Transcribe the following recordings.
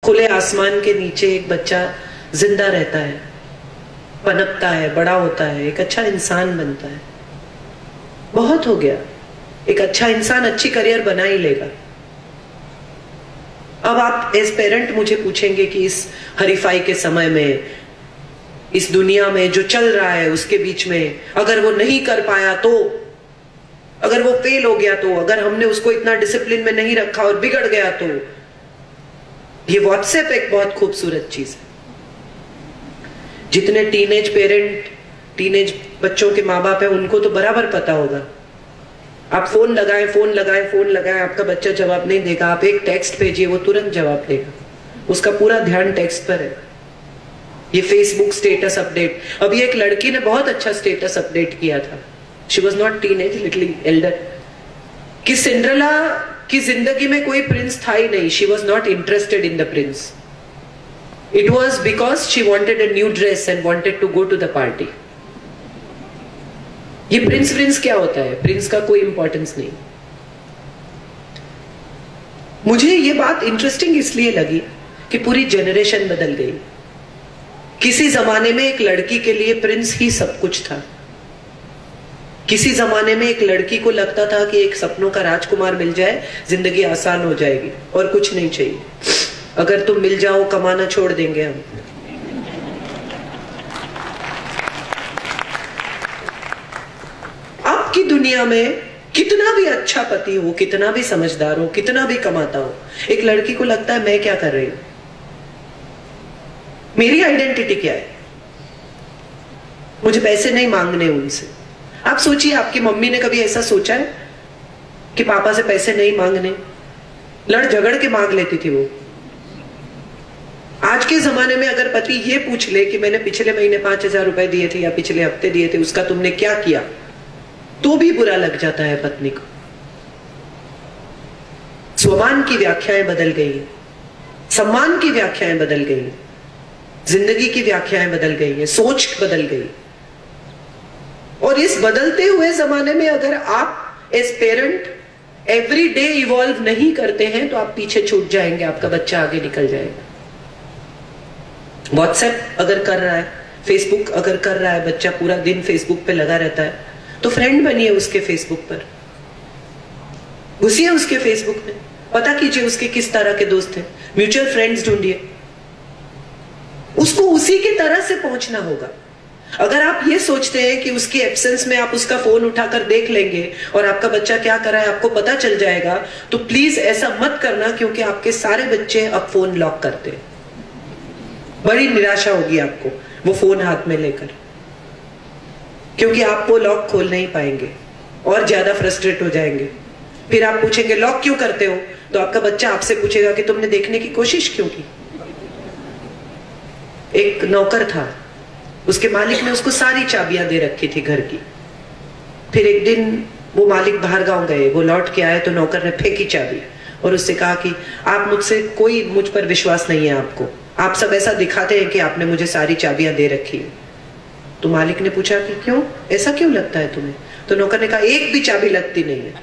खुले आसमान के नीचे एक बच्चा जिंदा रहता है, पनपता है, बड़ा होता है, एक अच्छा इंसान बनता है। बहुत हो गया। एक अच्छा इंसान अच्छी करियर बना ही लेगा। अब आप एज पेरेंट मुझे पूछेंगे कि इस हरीफाई के समय में, इस दुनिया में जो चल रहा है उसके बीच में, अगर वो नहीं कर पाया तो, अगर वो फेल हो गया तो, अगर हमने उसको इतना डिसिप्लिन में नहीं रखा और बिगड़ गया तो। ये व्हाट्सएप एक बहुत खूबसूरत चीज है। जितने टीनेज पेरेंट, टीनेज बच्चों के माँ बाप है, उनको तो बराबर पता होगा। आप फोन लगाएं, फोन लगाएं, फोन लगाएं, आपका बच्चा जवाब नहीं देगा। आप एक टेक्स्ट भेजिए, वो तुरंत जवाब देगा। उसका पूरा ध्यान टेक्स्ट पर है। ये फेसबुक स्टेटस अपडेट, अभी एक लड़की ने बहुत अच्छा स्टेटस अपडेट किया था। She was not teenage, little elder, कि सिंड्रेला की जिंदगी में कोई प्रिंस था ही नहीं। She was not interested in the prince. It was because she wanted a new dress and wanted to go to the party. ये प्रिंस क्या होता है? प्रिंस का कोई इंपॉर्टेंस नहीं। मुझे ये बात इंटरेस्टिंग इसलिए लगी कि पूरी जनरेशन बदल गई। किसी जमाने में एक लड़की के लिए प्रिंस ही सब कुछ था। किसी जमाने में एक लड़की को लगता था कि एक सपनों का राजकुमार मिल जाए, जिंदगी आसान हो जाएगी और कुछ नहीं चाहिए। अगर तुम मिल जाओ, कमाना छोड़ देंगे हम। आपकी दुनिया में कितना भी अच्छा पति हो, कितना भी समझदार हो, कितना भी कमाता हो, एक लड़की को लगता है मैं क्या कर रही हूं, मेरी आइडेंटिटी क्या है, मुझे पैसे नहीं मांगने उनसे। आप सोचिए, आपकी मम्मी ने कभी ऐसा सोचा है कि पापा से पैसे नहीं मांगने? लड़ झगड़ के मांग लेती थी वो। आज के जमाने में अगर पति ये पूछ ले कि मैंने पिछले महीने 5,000 रुपए दिए थे या पिछले हफ्ते दिए थे, उसका तुमने क्या किया, तो भी बुरा लग जाता है पत्नी को। स्वमान की व्याख्याएं बदल गई, सम्मान की व्याख्याएं बदल गई, जिंदगी की व्याख्याएं बदल गई है, सोच बदल गई। और इस बदलते हुए जमाने में अगर आप as parent every day evolve नहीं करते हैं तो आप पीछे छूट जाएंगे, आपका बच्चा आगे निकल जाएगा। व्हाट्सएप अगर कर रहा है, फेसबुक अगर कर रहा है, बच्चा पूरा दिन फेसबुक पे लगा रहता है, तो फ्रेंड बनिए उसके फेसबुक पर, घुसिए उसके फेसबुक में, पता कीजिए उसके किस तरह के दोस्त हैं, म्यूचुअल फ्रेंड्स ढूंढिए। उसको उसी की तरह से पहुंचना होगा। अगर आप ये सोचते हैं कि उसकी एब्सेंस में आप उसका फोन उठाकर देख लेंगे और आपका बच्चा क्या कर रहा है आपको पता चल जाएगा, तो प्लीज ऐसा मत करना, क्योंकि आपके सारे बच्चे अब फोन लॉक करते हैं। बड़ी निराशा होगी आपको वो फोन हाथ में लेकर, क्योंकि आप वो लॉक खोल नहीं पाएंगे और ज्यादा फ्रस्ट्रेट हो जाएंगे। फिर आप पूछेंगे लॉक क्यों करते हो, तो आपका बच्चा आपसे पूछेगा कि तुमने देखने की कोशिश क्यों की। एक नौकर था, उसके मालिक ने उसको सारी चाबियां दे रखी थी घर की। फिर एक दिन वो मालिक बाहर गांव गए, वो लौट के आए तो नौकर ने फेंकी चाबी और उससे कहा कि आप मुझ पर विश्वास नहीं है आपको, आप सब ऐसा दिखाते हैं कि आपने मुझे सारी चाबियां दे रखी है। तो मालिक ने पूछा कि क्यों, ऐसा क्यों लगता है तुम्हें? तो नौकर ने कहा एक भी चाबी लगती नहीं है।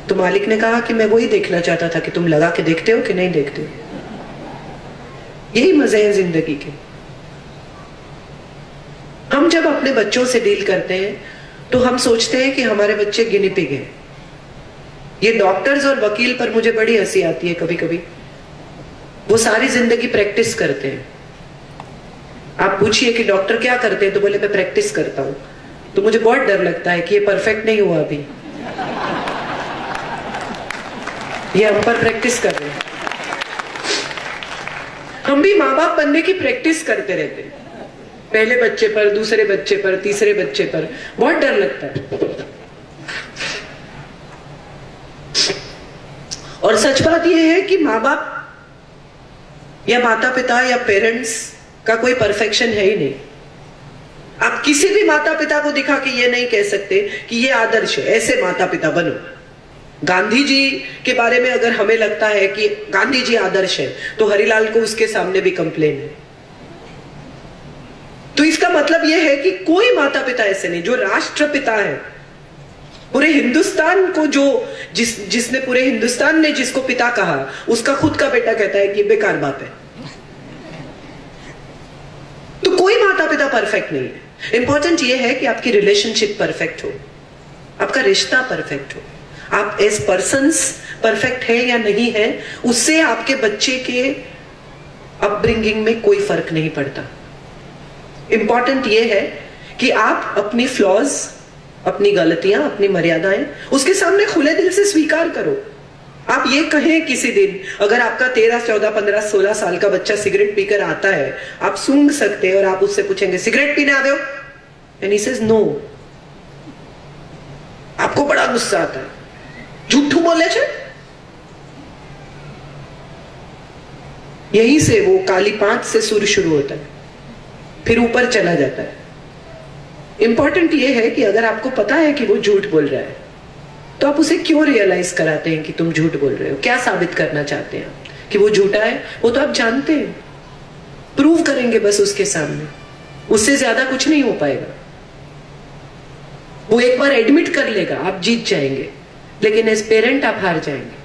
तो मालिक ने कहा कि मैं वही देखना चाहता था कि तुम लगा के देखते हो कि नहीं देखते हो। यही मजे हैं जिंदगी के। हम जब अपने बच्चों से डील करते हैं तो हम सोचते हैं कि हमारे बच्चे गिनी पिग हैं। ये डॉक्टर्स और वकील पर मुझे बड़ी हंसी आती है कभी कभी। वो सारी जिंदगी प्रैक्टिस करते हैं। आप पूछिए कि डॉक्टर क्या करते हैं, तो बोले मैं प्रैक्टिस करता हूं। तो मुझे बहुत डर लगता है कि ये परफेक्ट नहीं हुआ अभी, ये हम पर प्रैक्टिस कर रहे हैं। हम भी माँ बाप बनने की प्रैक्टिस करते रहते हैं, पहले बच्चे पर, दूसरे बच्चे पर, तीसरे बच्चे पर। बहुत डर लगता है। और सच बात यह है कि माँ बाप या माता पिता या पेरेंट्स का कोई परफेक्शन है ही नहीं। आप किसी भी माता पिता को दिखा के ये नहीं कह सकते कि ये आदर्श है, ऐसे माता पिता बनो। गांधी जी के बारे में अगर हमें लगता है कि गांधी जी आदर्श है, तो हरिलाल को उसके सामने भी कंप्लेन है। तो इसका मतलब यह है कि कोई माता पिता ऐसे नहीं। जो राष्ट्रपिता है पूरे हिंदुस्तान को जिसने पूरे हिंदुस्तान ने जिसको पिता कहा, उसका खुद का बेटा कहता है कि बेकार बात है। तो कोई माता पिता परफेक्ट नहीं है। इंपॉर्टेंट ये है कि आपकी रिलेशनशिप परफेक्ट हो, आपका रिश्ता परफेक्ट हो, आप एज पर्सन्स परफेक्ट है या नहीं है, उससे आपके बच्चे के अपब्रिंगिंग में कोई फर्क नहीं पड़ता। इंपॉर्टेंट ये है कि आप अपनी फ्लॉज, अपनी गलतियां, अपनी मर्यादाएं उसके सामने खुले दिल से स्वीकार करो। आप ये कहें किसी दिन, अगर आपका 13, 14, 15, 16 साल का बच्चा सिगरेट पीकर आता है, आप सूंघ सकते हैं और आप उससे पूछेंगे सिगरेट पीने आ दो, एंड ही सेज नो, आपको बड़ा गुस्सा आता है, झूठू बोले छे। यहीं से वो काली 5 से सुर शुरू होता है, फिर ऊपर चला जाता है। इंपॉर्टेंट ये है कि अगर आपको पता है कि वो झूठ बोल रहा है, तो आप उसे क्यों रियलाइज कराते हैं कि तुम झूठ बोल रहे हो? क्या साबित करना चाहते हैं कि वो झूठा है? वो तो आप जानते हैं, प्रूव करेंगे बस उसके सामने, उससे ज्यादा कुछ नहीं हो पाएगा। वो एक बार एडमिट कर लेगा, आप जीत जाएंगे, लेकिन एज पेरेंट आप हार जाएंगे।